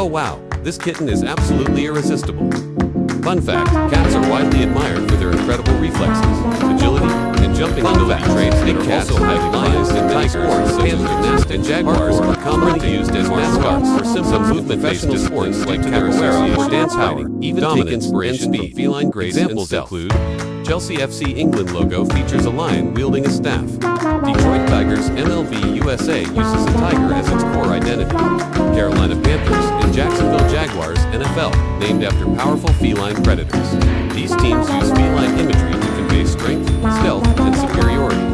Oh wow, this kitten is absolutely irresistible. Fun fact, cats are widely admired for their incredible reflexes, agility, and jumping ability. Traits that are also highly prized in many sports, such as gymnastics and jaguars are commonly used as mascots for some movement-based sports like capoeira or dance hiding. Even take inspiration from feline grace. Examples include Chelsea FC England logo features a lion wielding a staff. Detroit Tigers MLB USA uses a tiger as its core identity. Carolina Panthers and Jacksonville Jaguars NFL, named after powerful feline predators. These teams use feline imagery to convey strength, stealth, and superiority.